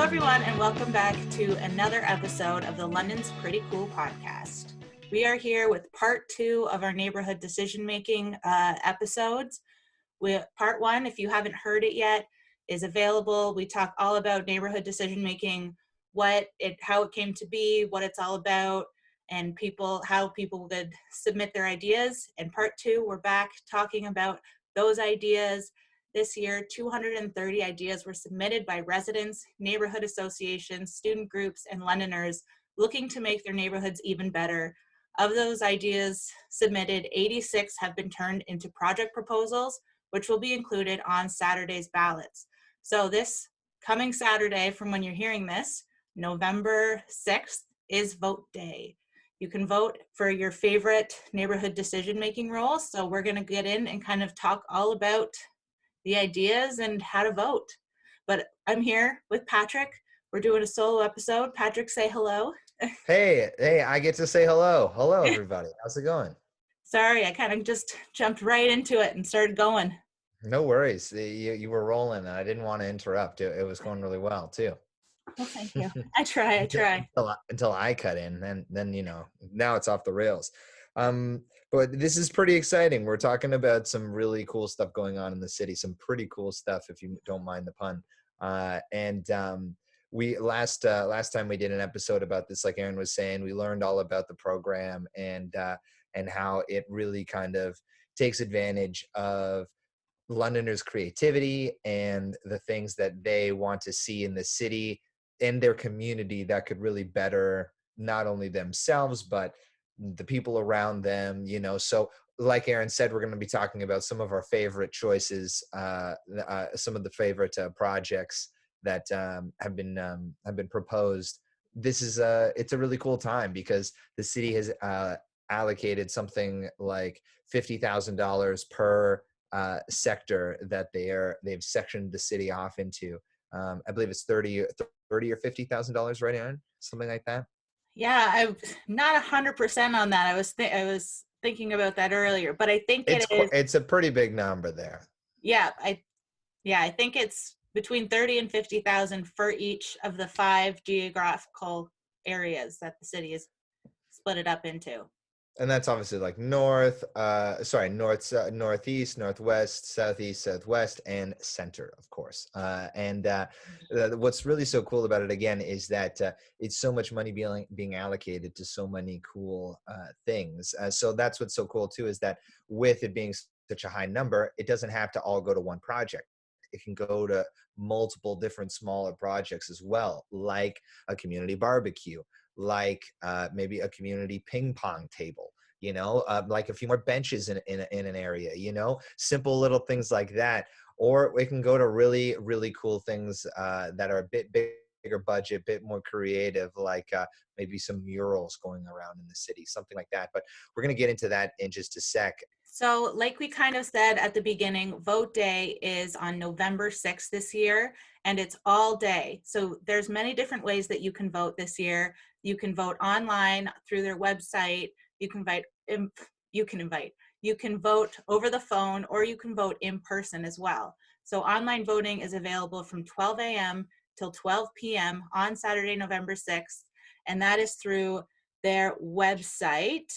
everyone, and welcome back to another episode of the London's Pretty Cool podcast. We are here with part 2 of our Neighbourhood Decision Making episodes. Part 1, if you haven't heard it yet, is available. We talk all about neighborhood decision making, how it came to be, what it's all about, and how people would submit their ideas. And part 2, we're back talking about those ideas. This year, 230 ideas were submitted by residents, neighborhood associations, student groups, and Londoners looking to make their neighborhoods even better. Of those ideas submitted, 86 have been turned into project proposals, which will be included on Saturday's ballots. So this coming Saturday, from when you're hearing this, November 6th, is vote day. You can vote for your favorite neighborhood decision-making role. So we're going to get in and kind of talk all about the ideas and how to vote. But I'm here with Patrick. We're doing a solo episode. Patrick, say hello. Hey, I get to say hello. Hello, everybody. How's it going? Sorry, I kind of just jumped right into it and started going. No worries. You were rolling, and I didn't want to interrupt. It was going really well, too. Well, thank you. I try. Until I cut in, then now it's off the rails. But this is pretty exciting. We're talking about some really cool stuff going on in the city, some pretty cool stuff, if you don't mind the pun. We last time we did an episode about this, like Aaron was saying, we learned all about the program and how it really kind of takes advantage of Londoners' creativity and the things that they want to see in the city and their community that could really better not only themselves, but the people around them, So like Aaron said, we're going to be talking about some of our favorite choices, some of the favorite projects that have been proposed. This is it's a really cool time because the city has allocated something like $50,000 per sector that they've sectioned the city off into. I believe it's $30 or $50,000, right, Aaron? Something like that. Yeah, I'm not 100% on that. I was thinking about that earlier, but I think it's a pretty big number there. Yeah, I think it's between 30 and 50,000 for each of the 5 geographical areas that the city is split it up into. And that's obviously like northeast, northwest, southeast, southwest, and center, of course. What's really so cool about it, again, is that it's so much money being allocated to so many cool things. So that's what's so cool, too, is that with it being such a high number, it doesn't have to all go to one project. It can go to multiple different smaller projects as well, like a community barbecue, like maybe a community ping pong table, like a few more benches in an area, simple little things like that. Or it can go to really, really cool things that are a bit bigger budget, bit more creative, like maybe some murals going around in the city, something like that. But we're going to get into that in just a sec. So like we kind of said at the beginning, vote day is on November 6th this year, and it's all day. So there's many different ways that you can vote this year. You can vote online through their website. You can vote over the phone, or you can vote in person as well. So online voting is available from 12 a.m. till 12 p.m. on Saturday, November 6th, and that is through their website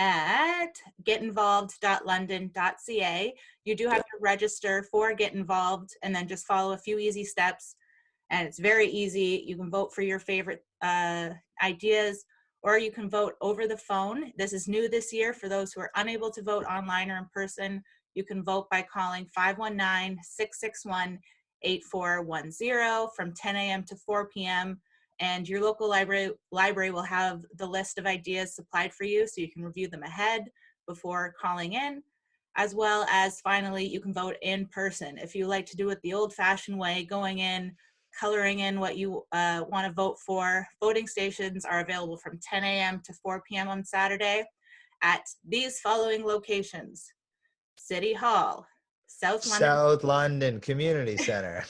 at getinvolved.london.ca. You do have to register for Get Involved and then just follow a few easy steps. And it's very easy. You can vote for your favorite ideas, or you can vote over the phone. This is new this year for those who are unable to vote online or in person. You can vote by calling 519-661-8410 from 10 a.m. to 4 p.m. And your local library will have the list of ideas supplied for you, so you can review them ahead before calling in. As well as, finally, you can vote in person. If you like to do it the old-fashioned way, going in, coloring in what you want to vote for, voting stations are available from 10 a.m. to 4 p.m. on Saturday at these following locations: City Hall, South London Community Center.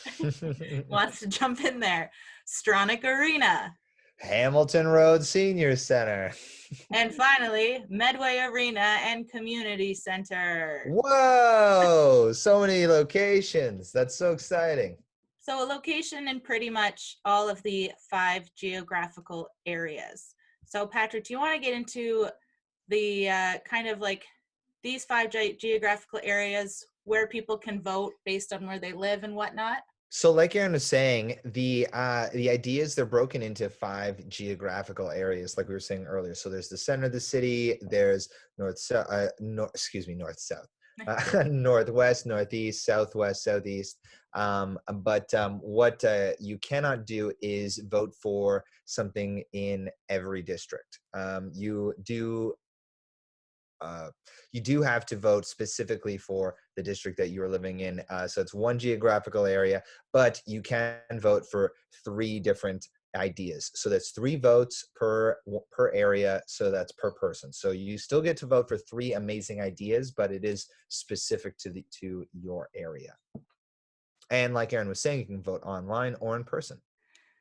Wants to jump in there. Stronach Arena. Hamilton Road Senior Center. And finally, Medway Arena and Community Center. Whoa! So many locations. That's so exciting. So a location in pretty much all of the 5 geographical areas. So Patrick, do you want to get into the kind of like these 5 geographical areas where people can vote based on where they live and whatnot? So, like Aaron was saying, the ideas they're broken into 5 geographical areas, like we were saying earlier. So there's the center of the city, there's north south, northwest, northeast, southwest, southeast. But what you cannot do is vote for something in every district. Uh, you do have to vote specifically for the district that you're living in. So it's 1 geographical area, but you can vote for 3 different ideas. So that's 3 votes per area. So that's per person. So you still get to vote for 3 amazing ideas, but it is specific to your area. And like Aaron was saying, you can vote online or in person.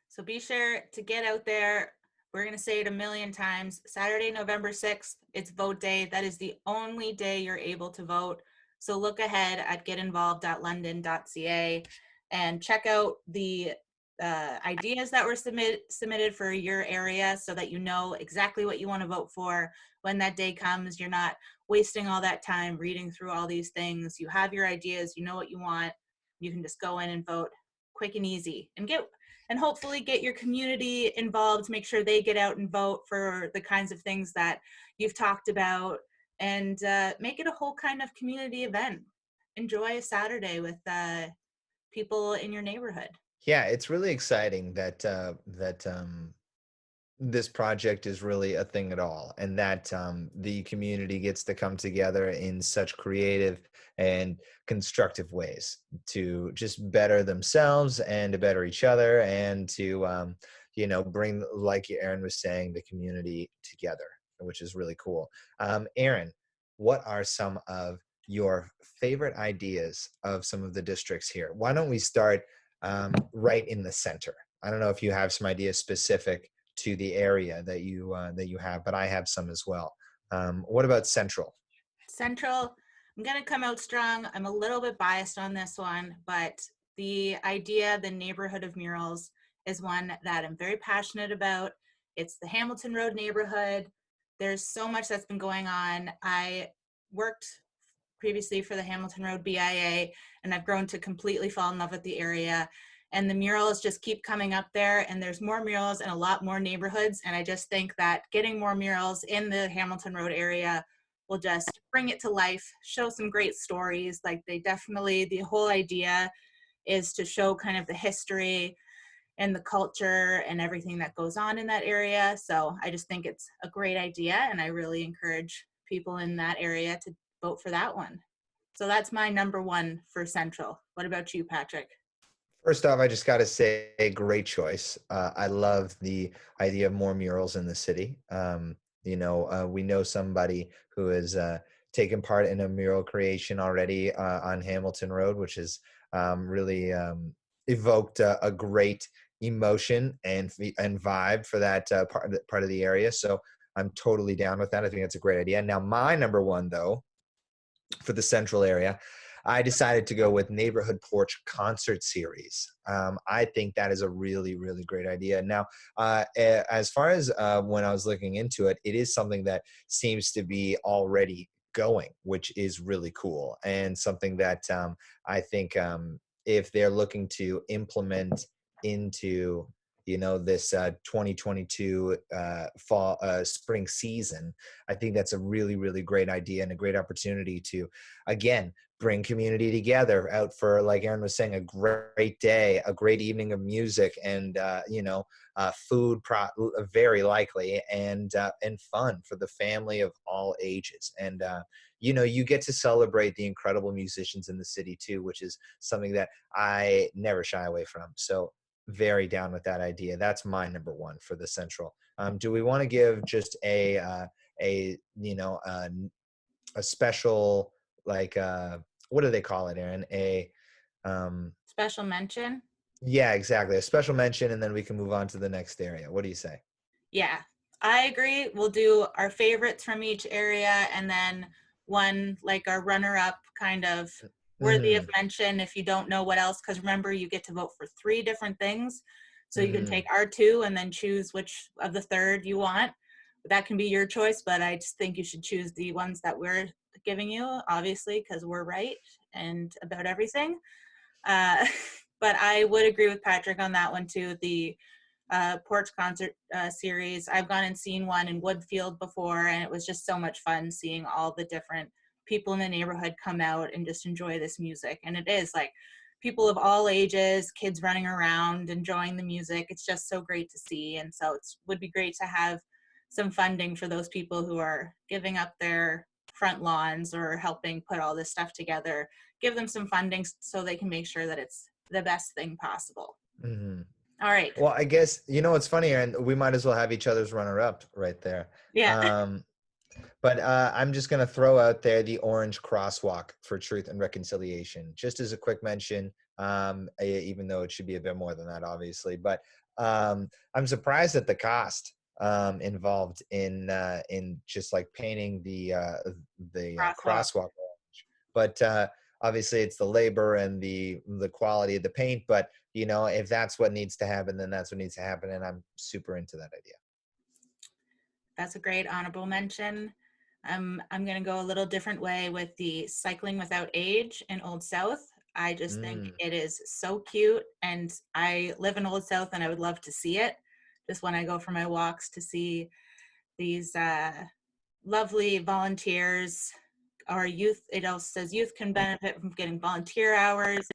So be sure to get out there. We're going to say it a million times. Saturday, November 6th, it's vote day. That is the only day you're able to vote. So look ahead at getinvolved.london.ca and check out the ideas that were submitted for your area so that you know exactly what you want to vote for when that day comes. You're not wasting all that time reading through all these things. You have your ideas, you know what you want. You can just go in and vote quick and easy and hopefully get your community involved, make sure they get out and vote for the kinds of things that you've talked about, and make it a whole kind of community event. Enjoy a Saturday with people in your neighborhood. Yeah, it's really exciting that this project is really a thing at all, and that the community gets to come together in such creative and constructive ways to just better themselves and to better each other and to bring, like Aaron was saying, the community together, which is really cool. Aaron, what are some of your favorite ideas of some of the districts here? Why don't we start right in the center? I don't know if you have some ideas specific to the area that you have, but I have some as well. What about Central? Central, I'm going to come out strong. I'm a little bit biased on this one, but the idea, the neighborhood of murals, is one that I'm very passionate about. It's the Hamilton Road neighborhood. There's so much that's been going on. I worked previously for the Hamilton Road BIA, and I've grown to completely fall in love with the area. And the murals just keep coming up there, and there's more murals and a lot more neighborhoods. And I just think that getting more murals in the Hamilton Road area will just bring it to life, show some great stories. Like the whole idea is to show kind of the history and the culture and everything that goes on in that area. So I just think it's a great idea, and I really encourage people in that area to vote for that one. So that's my number 1 for Central. What about you, Patrick? First off, I just got to say, great choice. I love the idea of more murals in the city. We know somebody who has taken part in a mural creation already on Hamilton Road, which has really evoked a great emotion and vibe for that part of the area. So I'm totally down with that. I think that's a great idea. Now, my number 1, though, for the Central area, I decided to go with Neighborhood Porch Concert Series. I think that is a really, really great idea. Now, as far as when I was looking into it, it is something that seems to be already going, which is really cool, and something that I think if they're looking to implement into this 2022 fall spring season, I think that's a really, really great idea and a great opportunity to, again, bring community together out for, like Aaron was saying, a great day, a great evening of music, and food, very likely, and fun for the family of all ages. And you get to celebrate the incredible musicians in the city too, which is something that I never shy away from. So very down with that idea. That's my number 1 for the Central. Do we want to give just a special, like what do they call it, Aaron? Special mention? Yeah, exactly. A special mention, and then we can move on to the next area. What do you say? Yeah, I agree. We'll do our favorites from each area and then one like our runner-up kind of worthy of Mm-hmm. mention if you don't know what else, because remember, you get to vote for 3 different things. So you can Mm-hmm. take our 2 and then choose which of the third you want. That can be your choice, but I just think you should choose the ones that we're giving you, obviously, because we're right and about everything. Uh, but I would agree with Patrick on that one too. The porch concert series, I've gone and seen one in Woodfield before, and it was just so much fun seeing all the different people in the neighborhood come out and just enjoy this music. And it is like people of all ages, kids running around enjoying the music. It's just so great to see. And so it would be great to have some funding for those people who are giving up their front lawns or helping put all this stuff together. Give them some funding so they can make sure that it's the best thing possible. Mm-hmm. All right. Well, I guess, it's funny, and we might as well have each other's runner-up right there. Yeah. Um, but I'm just going to throw out there the orange crosswalk for truth and reconciliation, just as a quick mention, even though it should be a bit more than that, obviously. But I'm surprised at the cost involved in just like painting the Crosswalk. crosswalk orange. But obviously, it's the labor and the quality of the paint. But if that's what needs to happen, then that's what needs to happen, and I'm super into that idea. That's a great honorable mention. I'm going to go a little different way with the cycling without age in Old South. I just think Mm. it is so cute, and I live in Old South and I would love to see it. Just when I go for my walks, to see these lovely volunteers or youth. It also says youth can benefit from getting volunteer hours,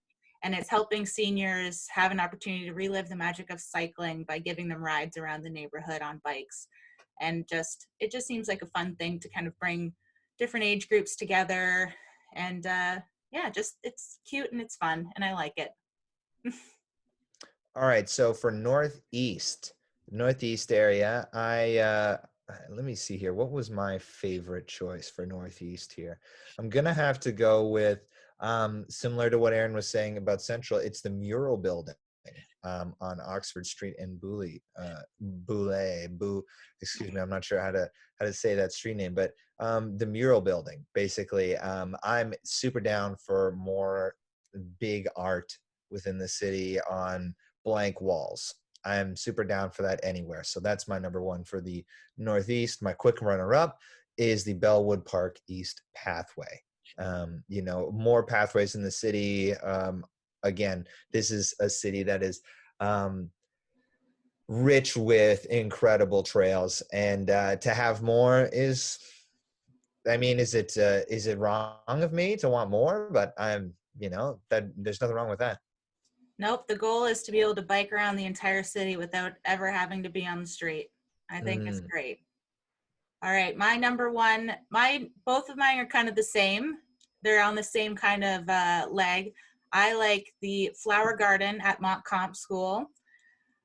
and it's helping seniors have an opportunity to relive the magic of cycling by giving them rides around the neighborhood on bikes. And it just seems like a fun thing to kind of bring different age groups together. And yeah, just it's cute and it's fun and I like it. All right, so for northeast area, let me see here. What was my favorite choice for northeast here? I'm gonna have to go with similar to what Aaron was saying about Central. It's the mural building on Oxford Street in excuse me, I'm not sure how to say that street name, but the mural building. Basically, I'm super down for more big art within the city on blank walls. I'm super down for that anywhere. So that's my number one for the Northeast. My quick runner-up is the Bellwood Park East Pathway. More pathways in the city. Again, this is a city that is rich with incredible trails, and to have more is it wrong of me to want more? But that there's nothing wrong with that. Nope, the goal is to be able to bike around the entire city without ever having to be on the street. I think it's Mm. great. All right, my number one, both of mine are kind of the same. They're on the same kind of leg. I like the flower garden at Montcalm School.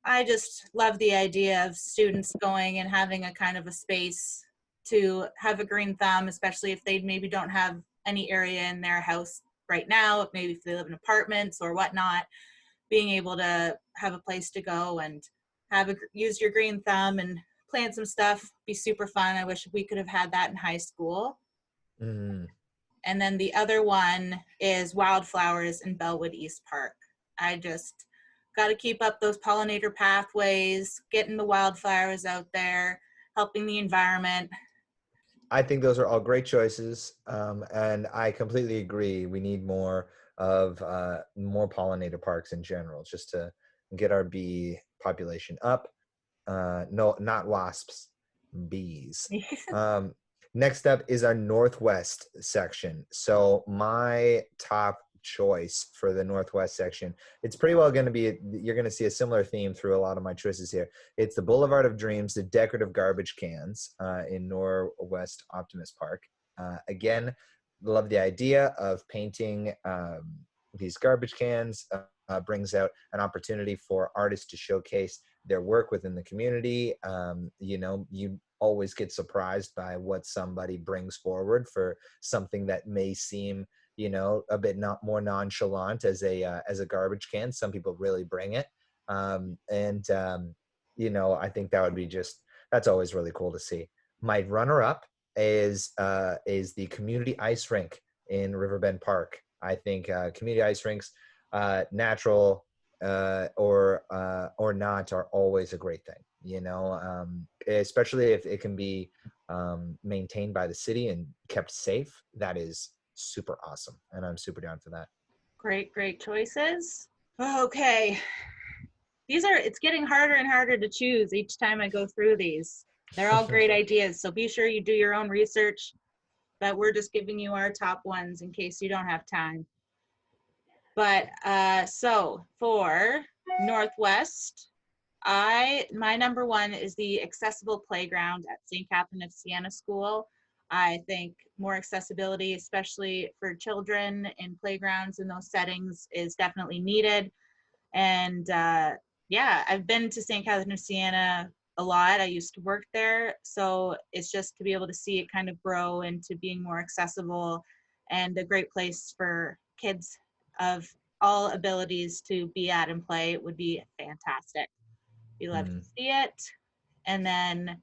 I just love the idea of students going and having a kind of a space to have a green thumb, especially if they maybe don't have any area in their house right now, maybe if they live in apartments or whatnot, being able to have a place to go and use your green thumb and plant some stuff, be super fun. I wish we could have had that in high school. Mm. And then the other one is wildflowers in Bellwood East Park. I just got to keep up those pollinator pathways, getting the wildflowers out there, helping the environment. I think those are all great choices, and I completely agree. We need more pollinator parks in general, just to get our bee population up. No, not wasps, bees. Um, Next up is our Northwest section. So my top choice for the Northwest section, it's pretty well going to be, you're going to see a similar theme through a lot of my choices here. It's the Boulevard of Dreams, the decorative garbage cans in Northwest Optimist Park. Again, love the idea of painting these garbage cans. Brings out an opportunity for artists to showcase their work within the community. You always get surprised by what somebody brings forward for something that may seem, a bit not more nonchalant as a garbage can. Some people really bring it. I think that would be that's always really cool to see. My runner up is the community ice rink in Riverbend Park. I think community ice rinks, natural or not, are always a great thing, especially if it can be maintained by the city and kept safe. That is super awesome, and I'm super down for that. Great choices. Okay. It's getting harder and harder to choose each time I go through these. They're all great ideas. So be sure you do your own research, but we're just giving you our top ones in case you don't have time. But so for Northwest, my number one is the accessible playground at St. Catherine of Siena School. I think more accessibility, especially for children in playgrounds in those settings, is definitely needed. And yeah, I've been to St. Catherine of Siena a lot. I used to work there. So it's just to be able to see it kind of grow into being more accessible and a great place for kids of all abilities to be at and play. It would be fantastic. We love to see it. And then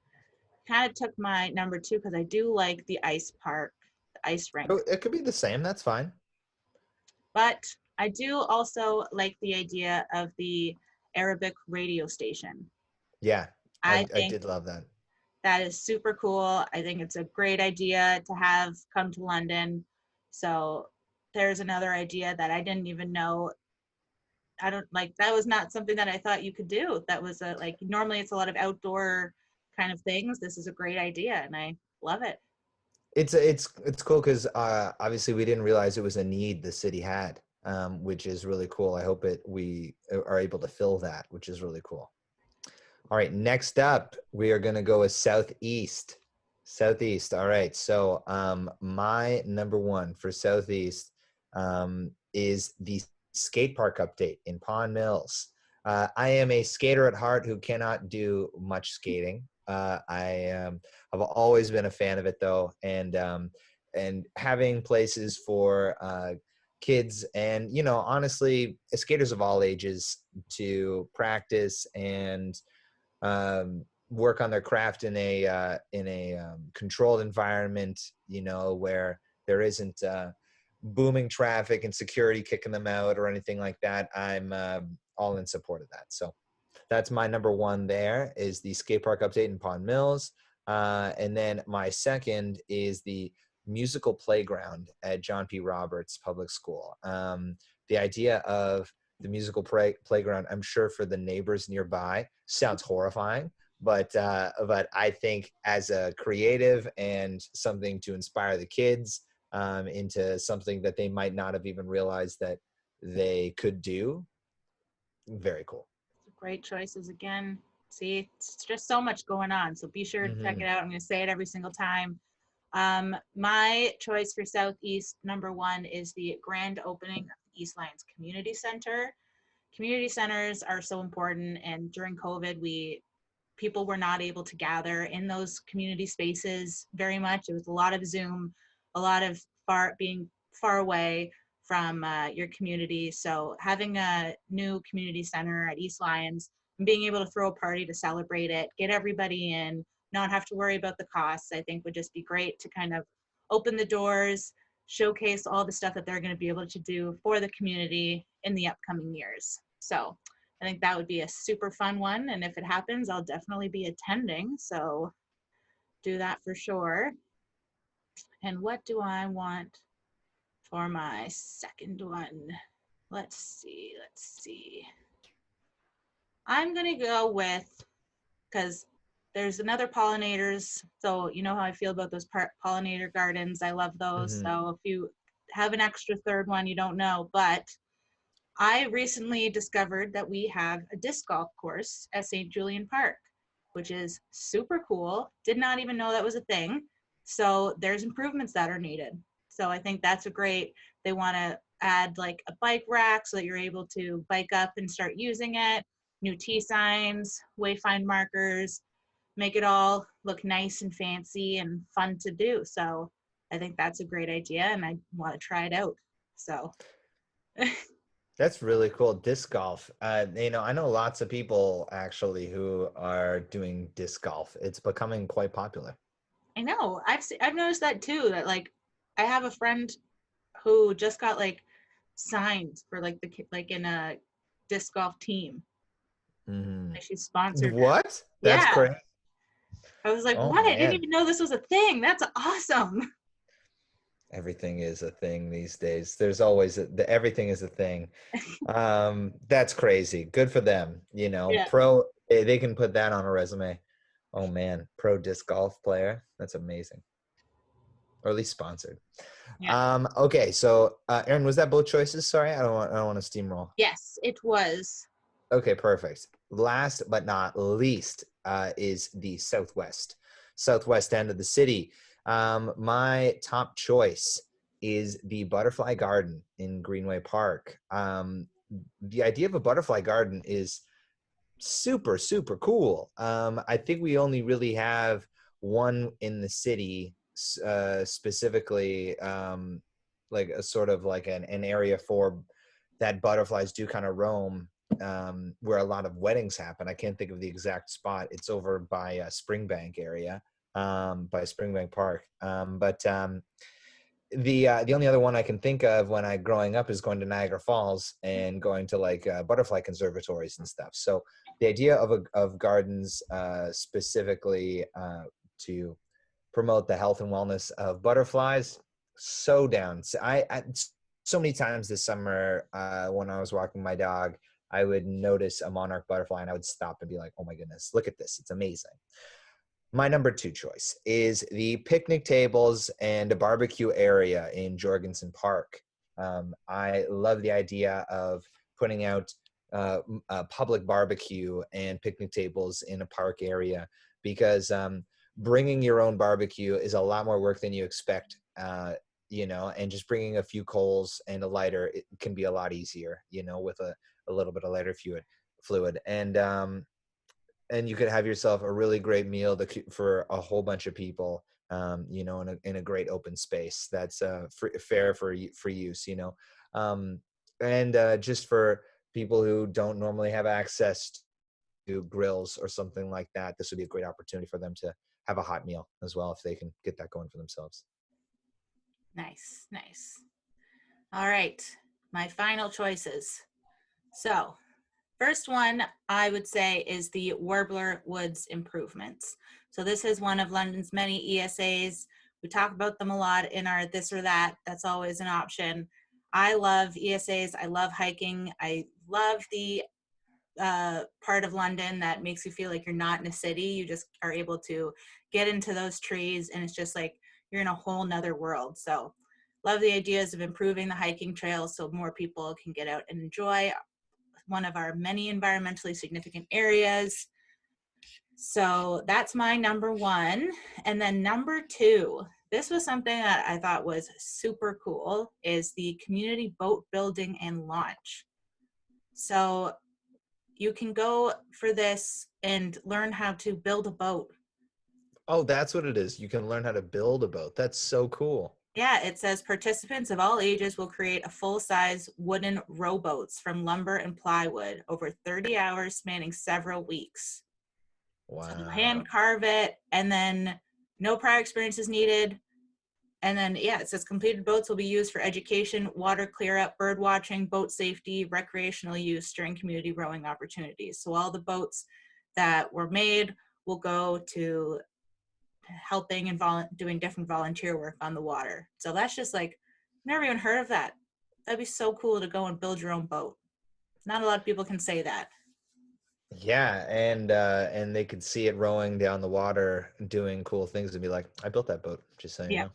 kind of took my number two because I do like the ice park, the ice rink. Oh, it could be the same. That's fine. But I do also like the idea of the Arabic radio station. Yeah, I I think did love that. that is super cool. I think it's a great idea to have come to London. So there's another idea that I didn't even know. I don't like that was not something that I thought you could do. That was like normally it's a lot of outdoor kind of things. This is a great idea and I love it. It's cool because obviously we didn't realize it was a need the city had, which is really cool. I hope we are able to fill that, which is really cool. All right, next up, we are going to go with Southeast. Southeast. All right. So my number one for Southeast is the skate park update in Pond Mills. I am a skater at heart who cannot do much skating. I've always been a fan of it though, and having places for kids and honestly skaters of all ages to practice and work on their craft in a controlled environment, where there isn't booming traffic and security kicking them out or anything like that. I'm all in support of that. So that's my number one. There is the skate park update in Pond Mills, and then my second is the musical playground at John P. Roberts Public School. The idea of the musical playground, I'm sure for the neighbors nearby, sounds horrifying, but I think as a creative and something to inspire the kids into something that they might not have even realized that they could do, very cool. Great choices again. See, it's just so much going on. So be sure to check it out. I'm going to say it every single time. My choice for Southeast number one is the grand opening of the East Lyons Community Center. Community centers are so important, and during COVID, people were not able to gather in those community spaces very much. It was a lot of Zoom, a lot of being far away from your community. So having a new community center at East Lyons and being able to throw a party to celebrate it, get everybody in, not have to worry about the costs, I think would just be great to kind of open the doors, showcase all the stuff that they're going to be able to do for the community in the upcoming years. So I think that would be a super fun one. And if it happens, I'll definitely be attending. So do that for sure. And what do I want for my second one? Let's see. I'm going to go with, because there's another pollinators. So you know how I feel about those pollinator gardens. I love those. So if you have an extra third one, you don't know. But I recently discovered that we have a disc golf course at St. Julian Park, which is super cool. Did not even know that was a thing. So there's improvements that are needed. So I think that's they want to add like a bike rack so that you're able to bike up and start using it, new T signs, wayfind markers, make it all look nice and fancy and fun to do. So I think that's a great idea and I want to try it out. So That's really cool. Disc golf. I know lots of people actually who are doing disc golf. It's becoming quite popular. I know. I've noticed that too. That like, I have a friend who just got like signed for like like in a disc golf team. Mhm. Like she sponsored them. What? That's Yeah. crazy. I was like, Oh what? I didn't man. even know this was a thing. That's awesome. Everything is a thing these days. There's always everything is a thing. That's crazy. Good for them. You know, Yeah. they can put that on a resume. Oh man, pro disc golf player. That's amazing. Or at least sponsored. Yeah. Okay, so Aaron, was that both choices? Sorry, I don't want to steamroll. Yes, it was. Okay, perfect. Last but not least is the southwest end of the city. My top choice is the Butterfly Garden in Greenway Park. The idea of a butterfly garden is super, super cool. I think we only really have one in the city, specifically, like a sort of like an area for that butterflies do kind of roam, where a lot of weddings happen. I can't think of the exact spot. It's over by Springbank area, by Springbank Park. But the only other one I can think of when I growing up is going to Niagara Falls and going to like butterfly conservatories and stuff. So the idea of gardens, specifically to promote the health and wellness of butterflies, so down. So I so many times this summer, when I was walking my dog, I would notice a monarch butterfly and I would stop and be like, oh my goodness, look at this, it's amazing. My number two choice is the picnic tables and a barbecue area in Jorgensen Park. I love the idea of putting out a public barbecue and picnic tables in a park area, because bringing your own barbecue is a lot more work than you expect, and just bringing a few coals and a lighter, it can be a lot easier, with a little bit of lighter fluid. And you could have yourself a really great meal for a whole bunch of people, in a great open space that's fair for use, and just for people who don't normally have access to grills or something like that. This would be a great opportunity for them to have a hot meal as well, if they can get that going for themselves. Nice, nice. All right, my final choices. So, first one I would say is the Warbler Woods improvements. So this is one of London's many ESAs. We talk about them a lot in our this or that. That's always an option. I love ESAs. I love hiking. I love the part of London that makes you feel like you're not in a city. You just are able to get into those trees and it's just like you're in a whole nother world. So love the ideas of improving the hiking trails so more people can get out and enjoy one of our many environmentally significant areas. So that's my number one. And then number two, this was something that I thought was super cool, is the community boat building and launch. So you can go for this and learn how to build a boat. Oh, that's what it is. You can learn how to build a boat. That's so cool. Yeah, it says participants of all ages will create a full-size wooden rowboats from lumber and plywood over 30 hours spanning several weeks. So they'll Wow. hand carve it, and then no prior experience is needed. And then, yeah, it says completed boats will be used for education, water clear up, bird watching, boat safety, recreational use during community rowing opportunities. So all the boats that were made will go to helping and doing different volunteer work on the water. So that's just like, never even heard of that. That'd be so cool to go and build your own boat. Not a lot of people can say that. Yeah, and they could see it rowing down the water, doing cool things, and be like, "I built that boat." Just so you Yeah. know,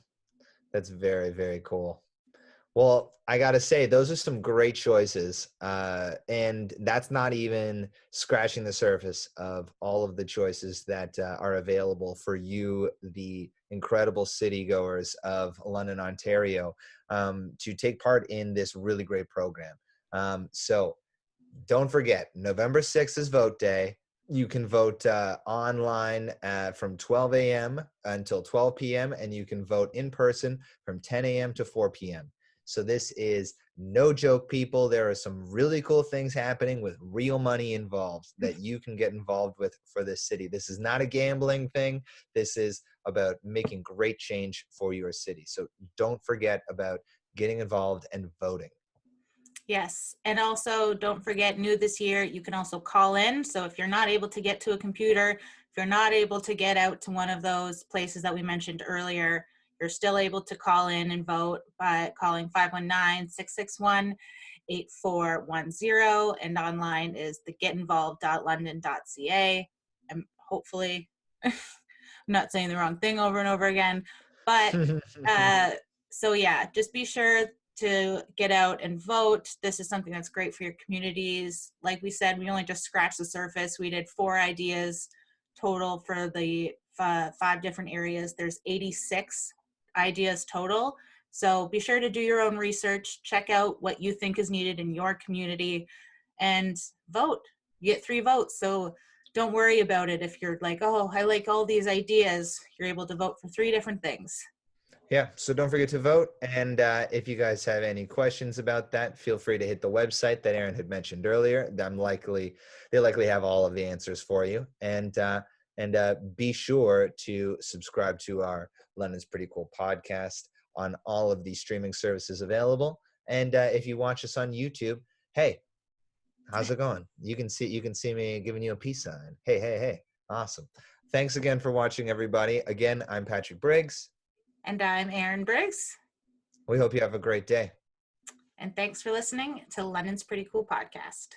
that's very, very cool. Well, I gotta say, those are some great choices, and that's not even scratching the surface of all of the choices that are available for you, the incredible city goers of London, Ontario, to take part in this really great program. So don't forget, November 6th is vote day. You can vote online from 12 a.m. until 12 p.m. and you can vote in person from 10 a.m. to 4 p.m. So this is no joke, people. There are some really cool things happening with real money involved that you can get involved with for this city. This is not a gambling thing. This is about making great change for your city. So don't forget about getting involved, and voting. Yes. And also don't forget, new this year, you can also call in. So if you're not able to get to a computer, if you're not able to get out to one of those places that we mentioned earlier, you're still able to call in and vote by calling 519-661-8410. And online is the getinvolved.london.ca. And hopefully, I'm not saying the wrong thing over and over again. But so yeah, just be sure to get out and vote. This is something that's great for your communities. Like we said, we only just scratched the surface. We did 4 ideas total for the 5 different areas. There's 86 ideas total. So be sure to do your own research, check out what you think is needed in your community, and vote. You get 3 votes. So don't worry about it. If you're like, oh, I like all these ideas, you're able to vote for 3 different things. Yeah, so don't forget to vote. And if you guys have any questions about that, feel free to hit the website that Aaron had mentioned earlier. They likely have all of the answers for you. And be sure to subscribe to our London's Pretty Cool podcast on all of the streaming services available. And if you watch us on YouTube, hey, how's it going? You can see me giving you a peace sign. Hey. Awesome. Thanks again for watching, everybody. Again, I'm Patrick Briggs. And I'm Erin Briggs. We hope you have a great day. And thanks for listening to London's Pretty Cool podcast.